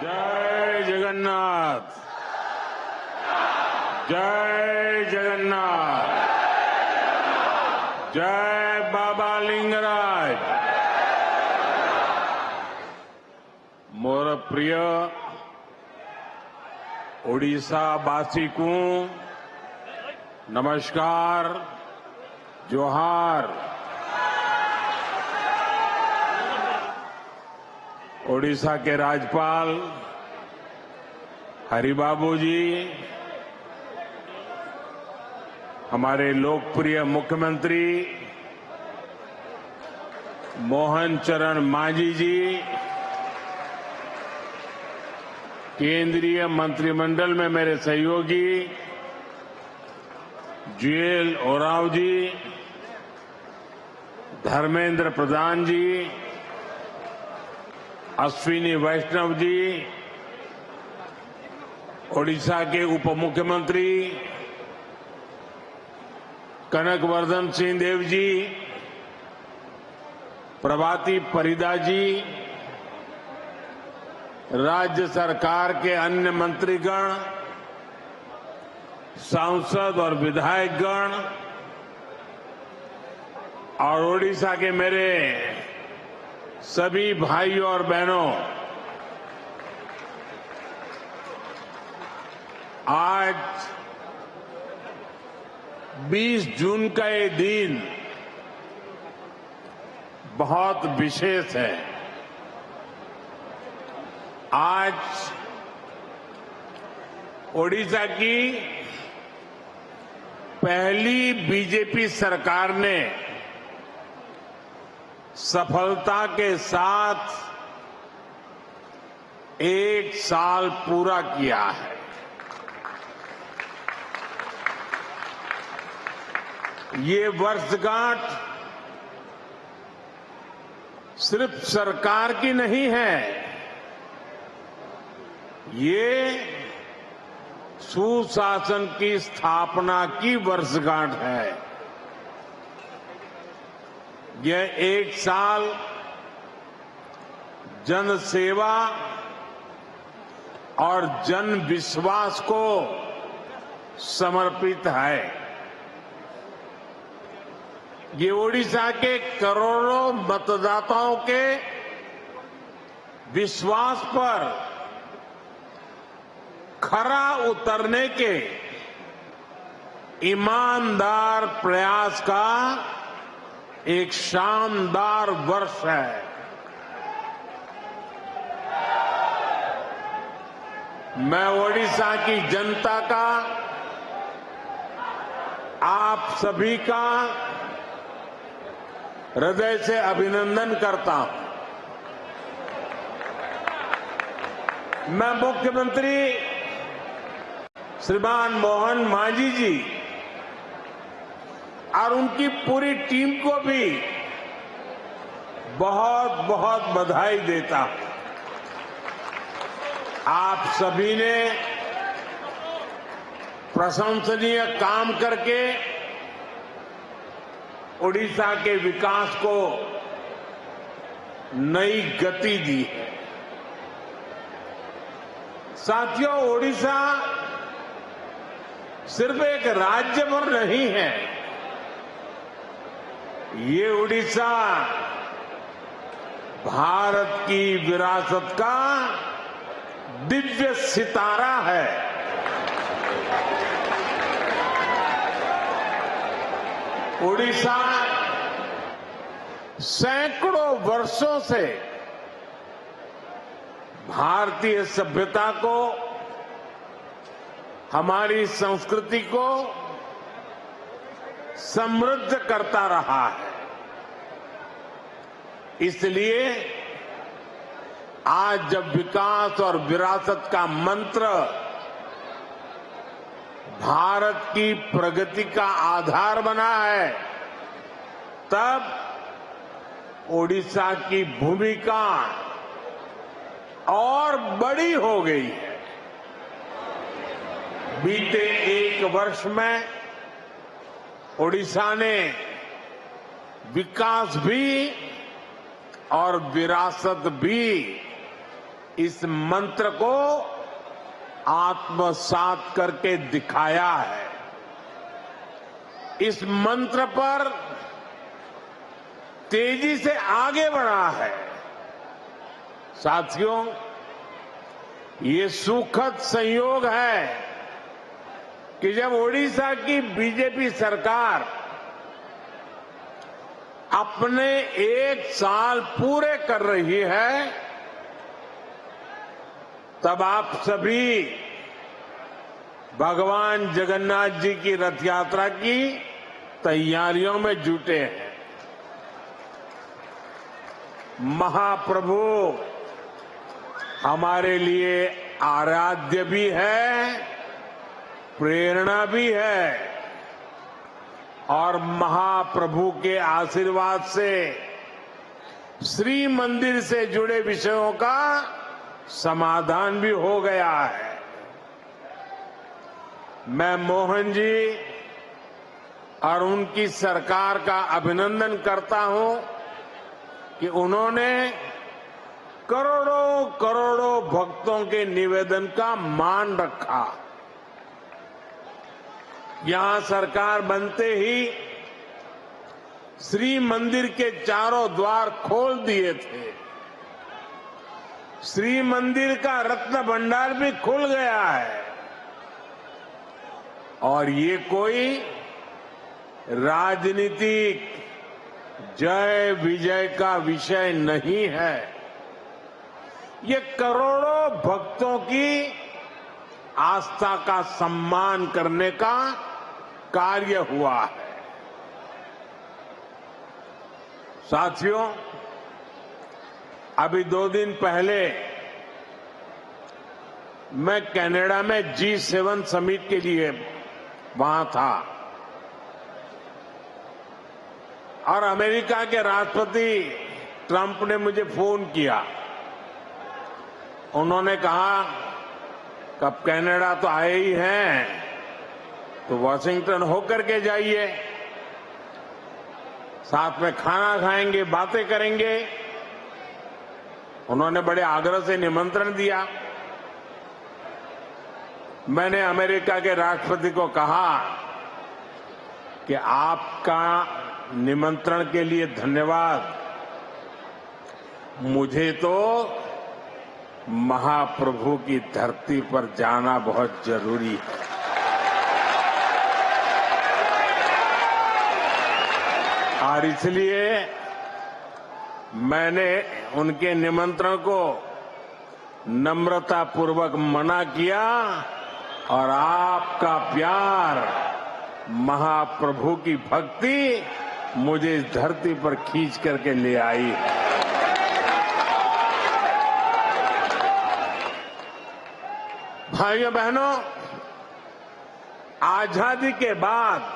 जय जगन्नाथ, जय जगन्नाथ, जय बाबा लिंगराज। मोर प्रिय ओडिशावासी को नमस्कार, जोहार। ओडिशा के राज्यपाल हरिबाबू जी, हमारे लोकप्रिय मुख्यमंत्री मोहन चरण मांझी जी, केंद्रीय मंत्रिमंडल में मेरे सहयोगी जुएल ओरांव जी, धर्मेंद्र प्रधान जी, अश्विनी वैष्णव जी, ओडिशा के उप मुख्यमंत्री कनकवर्धन सिंह देव जी, प्रभाती परिदा जी, राज्य सरकार के अन्य मंत्रीगण, सांसद और विधायकगण और ओडिशा के मेरे सभी भाइयों और बहनों, आज 20 जून का ये दिन बहुत विशेष है। आज ओडिशा की पहली बीजेपी सरकार ने सफलता के साथ 1 साल पूरा किया है। ये वर्षगांठ सिर्फ सरकार की नहीं है, ये सुशासन की स्थापना की वर्षगांठ है। यह 1 साल जन सेवा और जन विश्वास को समर्पित है। ये ओडिशा के करोड़ों मतदाताओं के विश्वास पर खरा उतरने के ईमानदार प्रयास का एक शानदार वर्ष है। मैं ओडिशा की जनता का, आप सभी का हृदय से अभिनंदन करता हूं। मैं मुख्यमंत्री श्रीमान मोहन मांझी जी और उनकी पूरी टीम को भी बहुत बहुत बधाई देता हूं। आप सभी ने प्रशंसनीय काम करके ओडिशा के विकास को नई गति दी है। साथियों, ओडिशा सिर्फ एक राज्य भर नहीं है, ये ओडिशा भारत की विरासत का दिव्य सितारा है। ओडिशा सैकड़ों वर्षों से भारतीय सभ्यता को, हमारी संस्कृति को समृद्ध करता रहा है। इसलिए आज जब विकास और विरासत का मंत्र भारत की प्रगति का आधार बना है, तब ओडिशा की भूमिका और बड़ी हो गई है। बीते 1 वर्ष में ओडिशा ने विकास भी और विरासत भी इस मंत्र को आत्मसात करके दिखाया है। इस मंत्र पर तेजी से आगे बढ़ा है। साथियों, ये सुखद संयोग है कि जब ओडिशा की बीजेपी सरकार अपने 1 साल पूरे कर रही है, तब आप सभी भगवान जगन्नाथ जी की रथ यात्रा की तैयारियों में जुटे हैं। महाप्रभु हमारे लिए आराध्य भी है, प्रेरणा भी है और महाप्रभु के आशीर्वाद से श्री मंदिर से जुड़े विषयों का समाधान भी हो गया है। मैं मोहन जी और उनकी सरकार का अभिनंदन करता हूं कि उन्होंने करोड़ों करोड़ों भक्तों के निवेदन का मान रखा। यहां सरकार बनते ही श्री मंदिर के चारों द्वार खोल दिए थे। श्री मंदिर का रत्न भंडार भी खुल गया है और ये कोई राजनीतिक जय विजय का विषय नहीं है। ये करोड़ों भक्तों की आस्था का सम्मान करने का कार्य हुआ है। साथियों, अभी 2 दिन पहले मैं कनाडा में G7 समिट के लिए वहां था और अमेरिका के राष्ट्रपति ट्रंप ने मुझे फोन किया। उन्होंने कहा कब कनाडा तो आए ही हैं तो वॉशिंगटन होकर के जाइए, साथ में खाना खाएंगे, बातें करेंगे। उन्होंने बड़े आग्रह से निमंत्रण दिया। मैंने अमेरिका के राष्ट्रपति को कहा कि आपका निमंत्रण के लिए धन्यवाद, मुझे तो महाप्रभु की धरती पर जाना बहुत जरूरी है। और इसलिए मैंने उनके निमंत्रण को नम्रतापूर्वक मना किया और आपका प्यार, महाप्रभु की भक्ति मुझे इस धरती पर खींच करके ले आई है। भाइयों बहनों, आजादी के बाद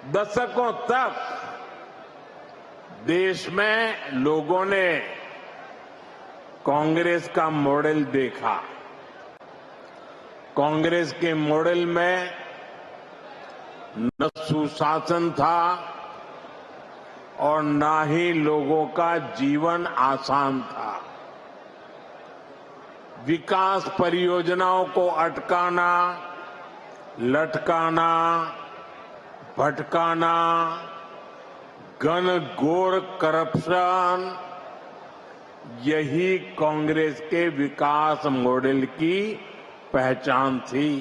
दशकों तक देश में लोगों ने कांग्रेस का मॉडल देखा। कांग्रेस के मॉडल में न सुशासन था और न ही लोगों का जीवन आसान था। विकास परियोजनाओं को अटकाना, लटकाना, भटकाना, घनघोर करप्शन, यही कांग्रेस के विकास मॉडल की पहचान थी।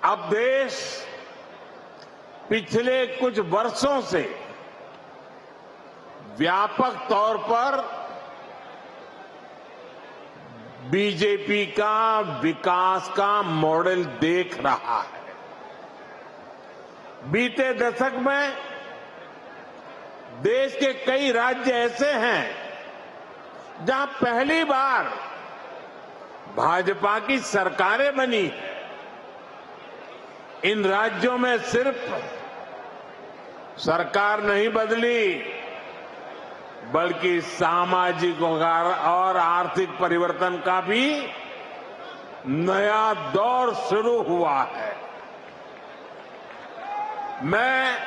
अब देश पिछले कुछ वर्षों से व्यापक तौर पर बीजेपी का विकास का मॉडल देख रहा है। बीते दशक में देश के कई राज्य ऐसे हैं जहां पहली बार भाजपा की सरकारें बनी। इन राज्यों में सिर्फ सरकार नहीं बदली, बल्कि सामाजिक और आर्थिक परिवर्तन का भी नया दौर शुरू हुआ है। मैं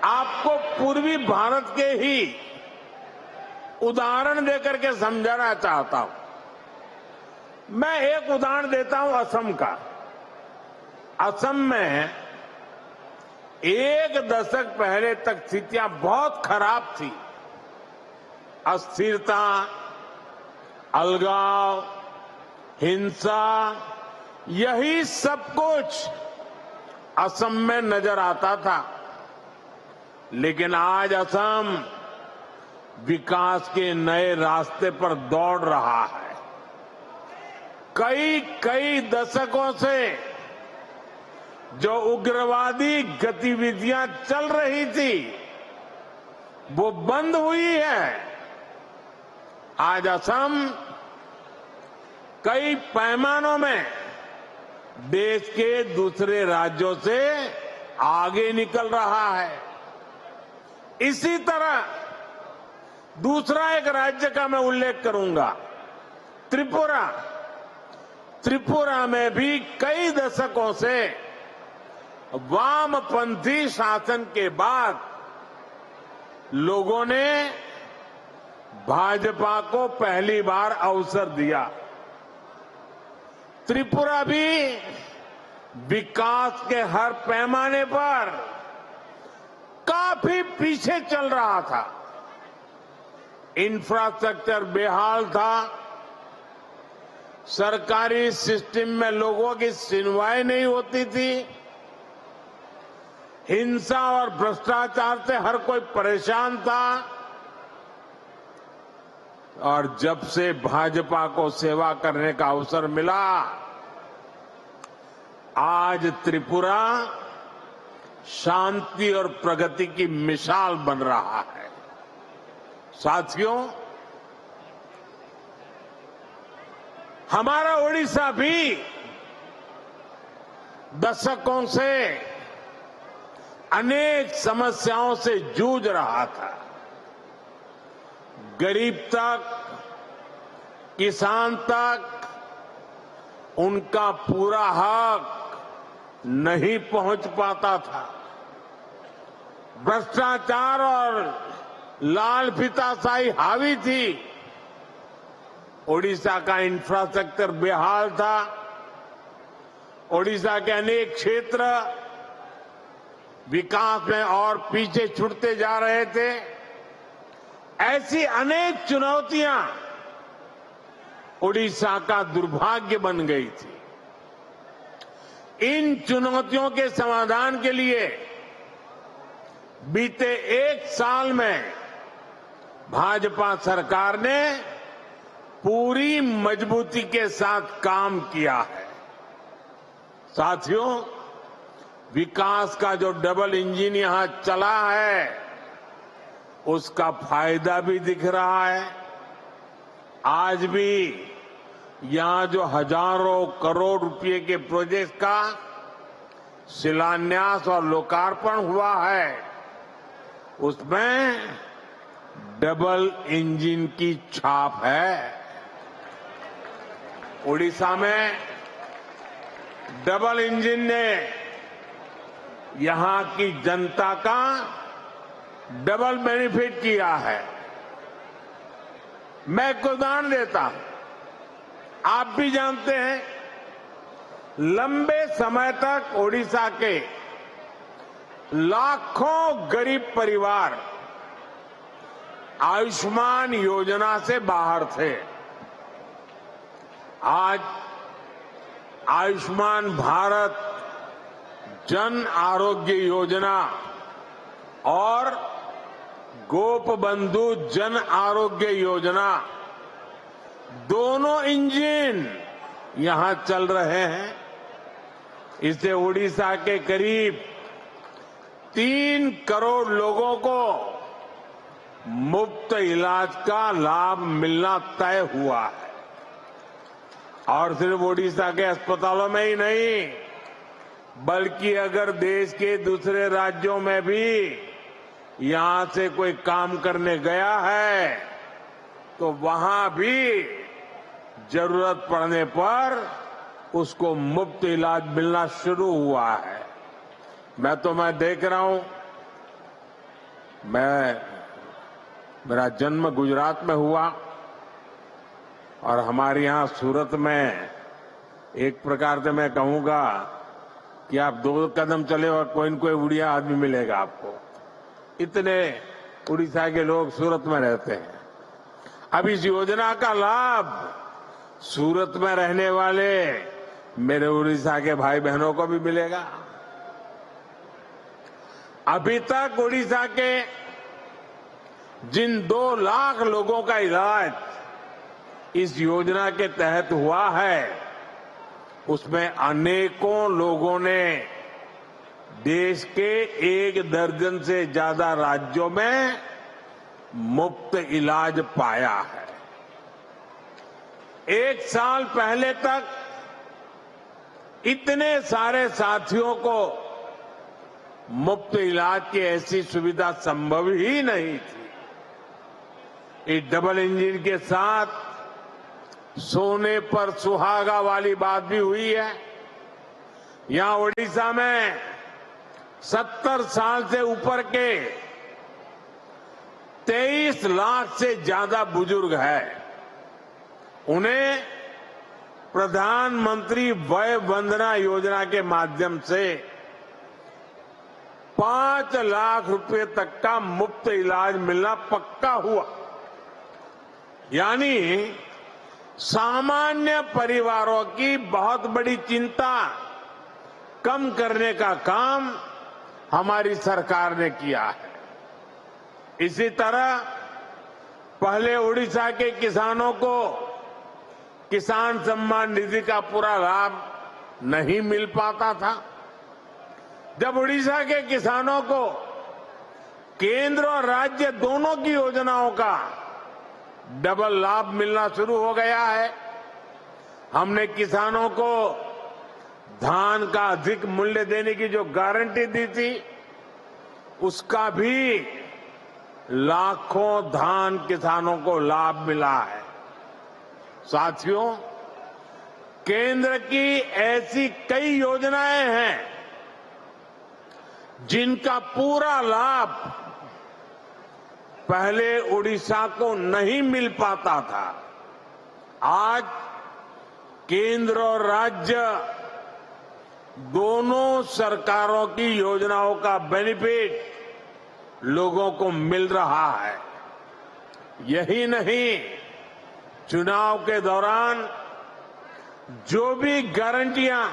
आपको पूर्वी भारत के ही उदाहरण देकर के समझाना चाहता हूं। मैं एक उदाहरण देता हूं असम का। असम में एक दशक पहले तक स्थितियां बहुत खराब थी। अस्थिरता, अलगाव, हिंसा, यही सब कुछ असम में नजर आता था। लेकिन आज असम विकास के नए रास्ते पर दौड़ रहा है। कई दशकों से जो उग्रवादी गतिविधियां चल रही थी वो बंद हुई है। आज असम कई पैमानों में देश के दूसरे राज्यों से आगे निकल रहा है। इसी तरह दूसरा एक राज्य का मैं उल्लेख करूंगा, त्रिपुरा। त्रिपुरा में भी कई दशकों से वामपंथी शासन के बाद लोगों ने भाजपा को पहली बार अवसर दिया। त्रिपुरा भी विकास के हर पैमाने पर काफी पीछे चल रहा था। इंफ्रास्ट्रक्चर बेहाल था, सरकारी सिस्टम में लोगों की सुनवाई नहीं होती थी, हिंसा और भ्रष्टाचार से हर कोई परेशान था। और जब से भाजपा को सेवा करने का अवसर मिला, आज त्रिपुरा शांति और प्रगति की मिसाल बन रहा है। साथियों, हमारा ओडिशा भी दशकों से अनेक समस्याओं से जूझ रहा था। गरीब तक, किसान तक उनका पूरा हक नहीं पहुंच पाता था। भ्रष्टाचार और लाल फीताशाही हावी थी। ओडिशा का इंफ्रास्ट्रक्चर बेहाल था। ओडिशा के अनेक क्षेत्र विकास में और पीछे छूटते जा रहे थे। ऐसी अनेक चुनौतियां ओडिशा का दुर्भाग्य बन गई थी। इन चुनौतियों के समाधान के लिए बीते एक साल में भाजपा सरकार ने पूरी मजबूती के साथ काम किया है। साथियों, विकास का जो डबल इंजन यहां चला है उसका फायदा भी दिख रहा है। आज भी यहां जो हजारों करोड़ रुपए के प्रोजेक्ट का शिलान्यास और लोकार्पण हुआ है, उसमें डबल इंजन की छाप है। ओडिशा में डबल इंजन ने यहां की जनता का डबल बेनिफिट किया है। मैं एक उदाहरण देता हूं। आप भी जानते हैं, लंबे समय तक ओडिशा के लाखों गरीब परिवार आयुष्मान योजना से बाहर थे। आज आयुष्मान भारत जन आरोग्य योजना और गोपबंधु जन आरोग्य योजना, दोनों इंजन यहां चल रहे हैं। इससे ओडिशा के करीब 3 करोड़ लोगों को मुफ्त इलाज का लाभ मिलना तय हुआ है। और सिर्फ ओडिशा के अस्पतालों में ही नहीं, बल्कि अगर देश के दूसरे राज्यों में भी यहां से कोई काम करने गया है तो वहां भी जरूरत पड़ने पर उसको मुफ्त इलाज मिलना शुरू हुआ है। मैं देख रहा हूं, मैं मेरा जन्म गुजरात में हुआ और हमारे यहाँ सूरत में एक प्रकार से मैं कहूंगा कि आप 2 कदम चले और कोई न कोई उड़िया आदमी मिलेगा आपको। इतने उड़ीसा के लोग सूरत में रहते हैं। अब इस योजना का लाभ सूरत में रहने वाले मेरे उड़ीसा के भाई बहनों को भी मिलेगा। अभी तक उड़ीसा के जिन 2 लाख लोगों का इलाज इस योजना के तहत हुआ है, उसमें अनेकों लोगों ने देश के 1 दर्जन से ज्यादा राज्यों में मुफ्त इलाज पाया है। 1 साल पहले तक इतने सारे साथियों को मुफ्त इलाज की ऐसी सुविधा संभव ही नहीं थी। इस डबल इंजन के साथ सोने पर सुहागा वाली बात भी हुई है। यहां ओडिशा में 70 साल से ऊपर के 23 लाख से ज्यादा बुजुर्ग हैं। उन्हें प्रधानमंत्री वय वंदना योजना के माध्यम से 5 लाख रुपए तक का मुफ्त इलाज मिलना पक्का हुआ। यानी सामान्य परिवारों की बहुत बड़ी चिंता कम करने का काम हमारी सरकार ने किया है। इसी तरह पहले उड़ीसा के किसानों को किसान सम्मान निधि का पूरा लाभ नहीं मिल पाता था। जब उड़ीसा के किसानों को केंद्र और राज्य दोनों की योजनाओं का डबल लाभ मिलना शुरू हो गया है, हमने किसानों को धान का अधिक मूल्य देने की जो गारंटी दी थी, उसका भी लाखों धान किसानों को लाभ मिला है। साथियों, केंद्र की ऐसी कई योजनाएं हैं जिनका पूरा लाभ पहले उड़ीसा को नहीं मिल पाता था। आज केंद्र और राज्य दोनों सरकारों की योजनाओं का बेनिफिट लोगों को मिल रहा है। यही नहीं, चुनाव के दौरान जो भी गारंटियां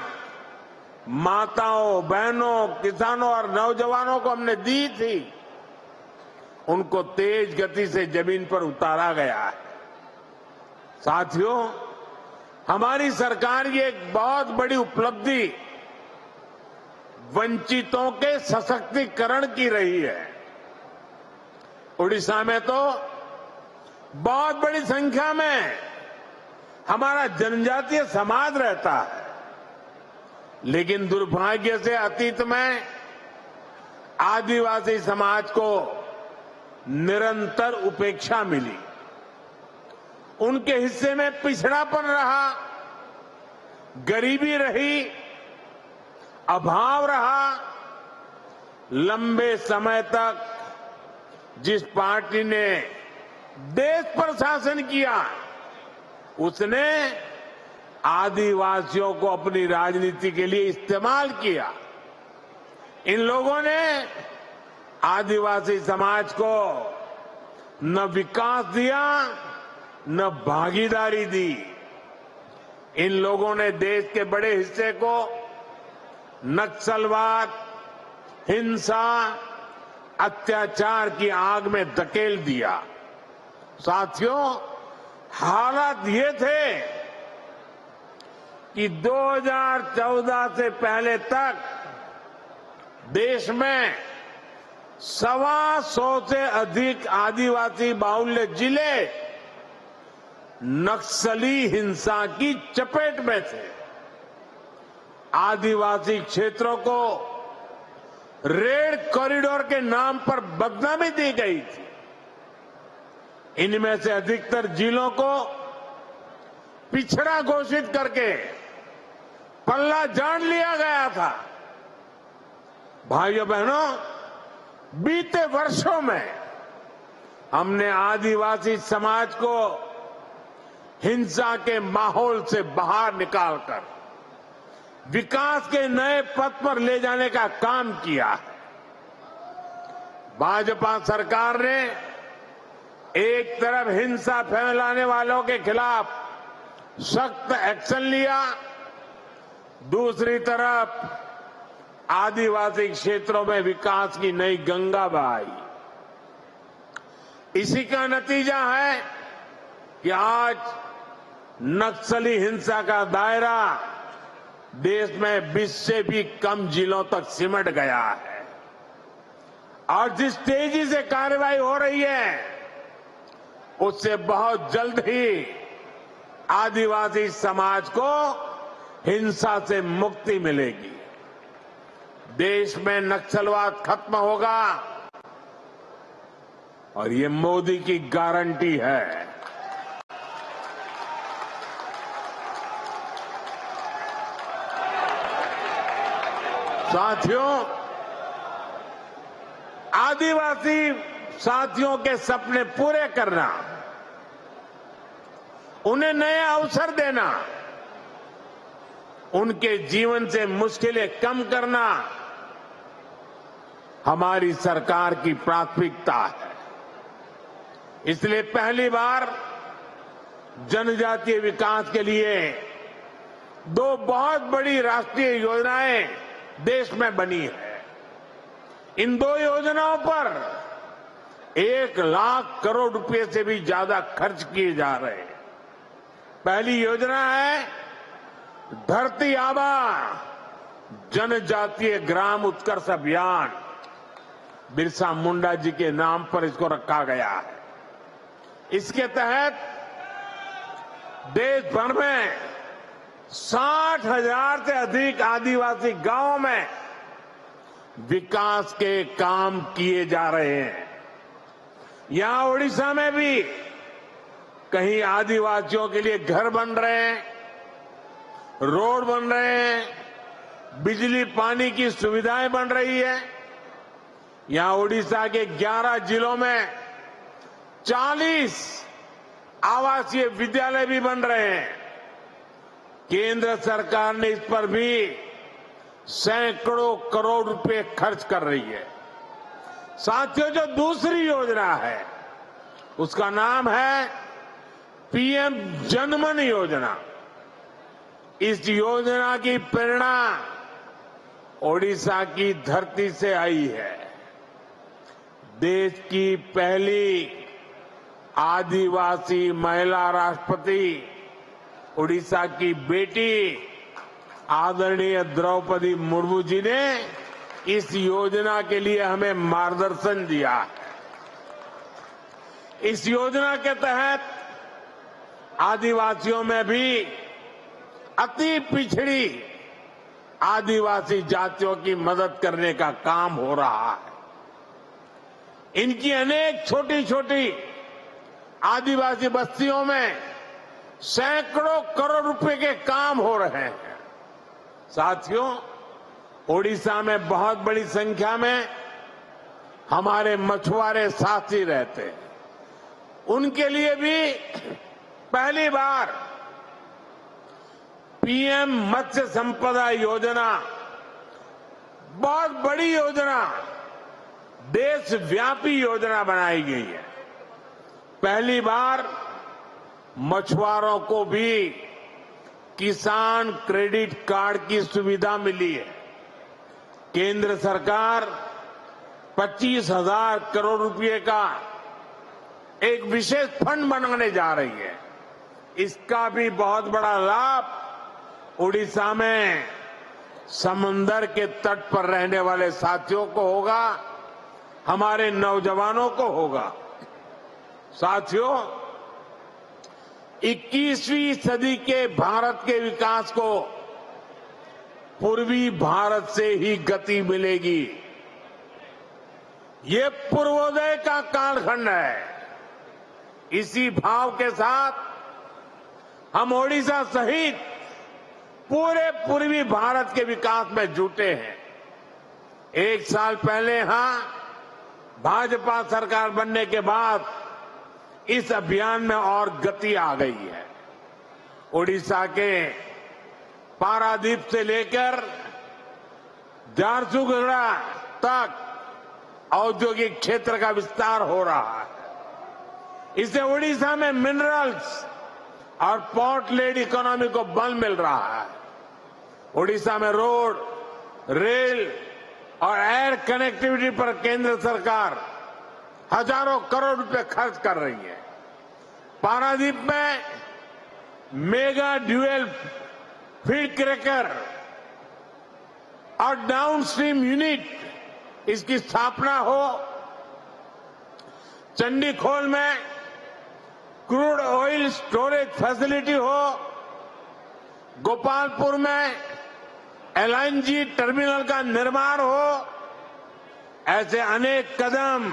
माताओं, बहनों, किसानों और नौजवानों को हमने दी थी, उनको तेज गति से जमीन पर उतारा गया है। साथियों, हमारी सरकार की एक बहुत बड़ी उपलब्धि वंचितों के सशक्तिकरण की रही है। उड़ीसा में तो बहुत बड़ी संख्या में हमारा जनजातीय समाज रहता है, लेकिन दुर्भाग्य से अतीत में आदिवासी समाज को निरंतर उपेक्षा मिली। उनके हिस्से में पिछड़ापन रहा, गरीबी रही, अभाव रहा। लंबे समय तक जिस पार्टी ने देश पर शासन किया, उसने आदिवासियों को अपनी राजनीति के लिए इस्तेमाल किया। इन लोगों ने आदिवासी समाज को न विकास दिया, न भागीदारी दी। इन लोगों ने देश के बड़े हिस्से को नक्सलवाद, हिंसा, अत्याचार की आग में धकेल दिया। साथियों, हालात ये थे कि 2014 से पहले तक देश में 125 से अधिक आदिवासी बाहुल्य जिले नक्सली हिंसा की चपेट में थे। आदिवासी क्षेत्रों को रेड कॉरिडोर के नाम पर बदनामी दी गई थी। इनमें से अधिकतर जिलों को पिछड़ा घोषित करके पल्ला झाड़ लिया गया था। भाइयों बहनों, बीते वर्षों में हमने आदिवासी समाज को हिंसा के माहौल से बाहर निकालकर विकास के नए पथ पर ले जाने का काम किया है। भाजपा सरकार ने एक तरफ हिंसा फैलाने वालों के खिलाफ सख्त एक्शन लिया, दूसरी तरफ आदिवासी क्षेत्रों में विकास की नई गंगा बहाई। इसी का नतीजा है कि आज नक्सली हिंसा का दायरा देश में 20 से भी कम जिलों तक सिमट गया है और जिस तेजी से कार्रवाई हो रही है उससे बहुत जल्द ही आदिवासी समाज को हिंसा से मुक्ति मिलेगी। देश में नक्सलवाद खत्म होगा और ये मोदी की गारंटी है। साथियों, आदिवासी साथियों के सपने पूरे करना, उन्हें नए अवसर देना, उनके जीवन से मुश्किलें कम करना हमारी सरकार की प्राथमिकता है। इसलिए पहली बार जनजातीय विकास के लिए 2 बहुत बड़ी राष्ट्रीय योजनाएं देश में बनी है। इन 2 योजनाओं पर 1 लाख करोड़ रुपए से भी ज्यादा खर्च किए जा रहे हैं। पहली योजना है धरती आबा जनजातीय ग्राम उत्कर्ष अभियान। बिरसा मुंडा जी के नाम पर इसको रखा गया है। इसके तहत देश भर में 60,000 से अधिक आदिवासी गांवों में विकास के काम किए जा रहे हैं। यहां ओडिशा में भी कहीं आदिवासियों के लिए घर बन रहे हैं, रोड बन रहे हैं, बिजली पानी की सुविधाएं बन रही है। यहां ओडिशा के 11 जिलों में 40 आवासीय विद्यालय भी बन रहे हैं। केंद्र सरकार ने इस पर भी सैकड़ों करोड़ रुपए खर्च कर रही है। साथियों, जो दूसरी योजना है उसका नाम है पीएम जनमन योजना। इस योजना की प्रेरणा ओडिशा की धरती से आई है। देश की पहली आदिवासी महिला राष्ट्रपति ओडिशा की बेटी आदरणीय द्रौपदी मुर्मू जी ने इस योजना के लिए हमें मार्गदर्शन दिया है। इस योजना के तहत आदिवासियों में भी अति पिछड़ी आदिवासी जातियों की मदद करने का काम हो रहा है। इनकी अनेक छोटी छोटी आदिवासी बस्तियों में सैकड़ों करोड़ रुपए के काम हो रहे हैं। साथियों, ओडिशा में बहुत बड़ी संख्या में हमारे मछुआरे साथी रहते हैं। उनके लिए भी पहली बार पीएम मत्स्य संपदा योजना, बहुत बड़ी योजना, देशव्यापी योजना बनाई गई है। पहली बार मछुआरों को भी किसान क्रेडिट कार्ड की सुविधा मिली है। केंद्र सरकार 25,000 करोड़ रुपए का एक विशेष फंड बनाने जा रही है। इसका भी बहुत बड़ा लाभ ओडिशा में समंदर के तट पर रहने वाले साथियों को होगा, हमारे नौजवानों को होगा। साथियों, 21वीं सदी के भारत के विकास को पूर्वी भारत से ही गति मिलेगी। ये पूर्वोदय का कालखंड है। इसी भाव के साथ हम ओडिशा सहित पूरे पूर्वी भारत के विकास में जुटे हैं। 1 साल पहले यहां भाजपा सरकार बनने के बाद इस अभियान में और गति आ गई है। ओडिशा के पारादीप से लेकर झारसुगुड़ा तक औद्योगिक क्षेत्र का विस्तार हो रहा है। इससे ओडिशा में मिनरल्स और पोर्ट लेड इकोनॉमी को बल मिल रहा है। ओडिशा में रोड, रेल और एयर कनेक्टिविटी पर केंद्र सरकार हजारों करोड़ रुपए खर्च कर रही है। पारादीप में मेगा ड्यूएल फीड क्रैकर और डाउनस्ट्रीम यूनिट इसकी स्थापना हो। चंडीखोल में क्रूड ऑयल स्टोरेज फैसिलिटी हो। गोपालपुर में एलएनजी टर्मिनल का निर्माण हो। ऐसे अनेक कदम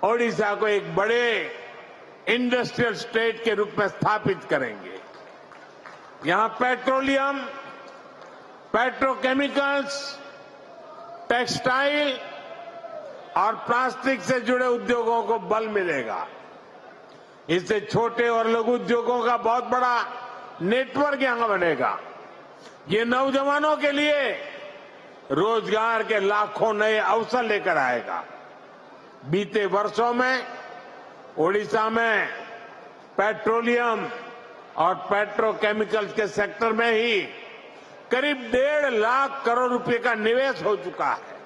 ओडिशा को एक बड़े इंडस्ट्रियल स्टेट के रूप में स्थापित करेंगे। यहां पेट्रोलियम, पेट्रोकेमिकल्स, टेक्सटाइल और प्लास्टिक से जुड़े उद्योगों को बल मिलेगा। इससे छोटे और लघु उद्योगों का बहुत बड़ा नेटवर्क यहां बनेगा। ये नौजवानों के लिए रोजगार के लाखों नए अवसर लेकर आएगा। बीते वर्षों में ओडिशा में पेट्रोलियम और पेट्रोकेमिकल्स के सेक्टर में ही करीब 1.5 लाख करोड़ रुपए का निवेश हो चुका है।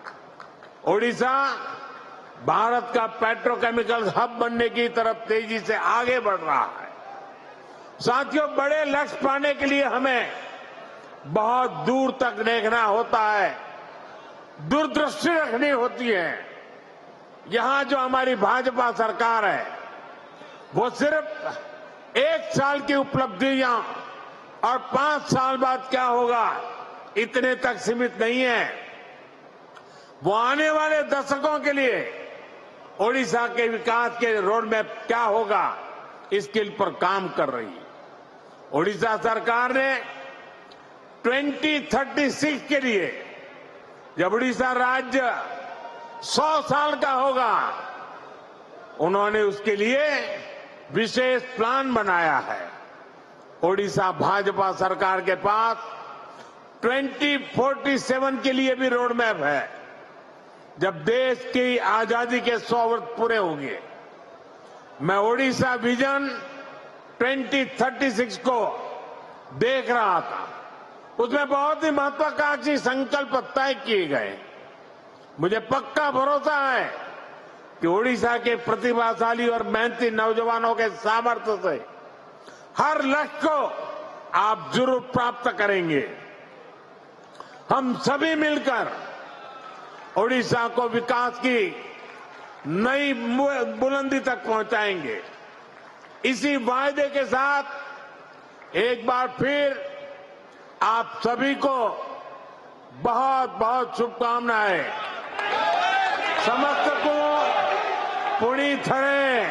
ओडिशा भारत का पेट्रोकेमिकल हब बनने की तरफ तेजी से आगे बढ़ रहा है। साथियों, बड़े लक्ष्य पाने के लिए हमें बहुत दूर तक देखना होता है, दूरदृष्टि रखनी होती है। यहां जो हमारी भाजपा सरकार है वो सिर्फ 1 साल की उपलब्धियां और 5 साल बाद क्या होगा इतने तक सीमित नहीं है। वो आने वाले दशकों के लिए ओडिशा के विकास के रोड मैप क्या होगा इसके पर काम कर रही है। ओडिशा सरकार ने 2036 के लिए, जब ओडिशा राज्य 100 साल का होगा, उन्होंने उसके लिए विशेष प्लान बनाया है। ओडिशा भाजपा सरकार के पास 2047 के लिए भी रोड मैप है। जब देश की आजादी के 100 वर्ष पूरे होंगे, मैं ओडिशा विजन 2036 को देख रहा था। उसमें बहुत ही महत्वाकांक्षी संकल्प तय किए गए। मुझे पक्का भरोसा है कि ओडिशा के प्रतिभाशाली और मेहनती नौजवानों के सामर्थ्य से हर लक्ष्य को आप जरूर प्राप्त करेंगे। हम सभी मिलकर ओडिशा को विकास की नई बुलंदी तक पहुंचाएंगे। इसी वायदे के साथ एक बार फिर आप सभी को बहुत बहुत शुभकामनाएं। समस्त को पुणी थरे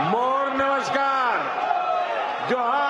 मोर नमस्कार, जोहार।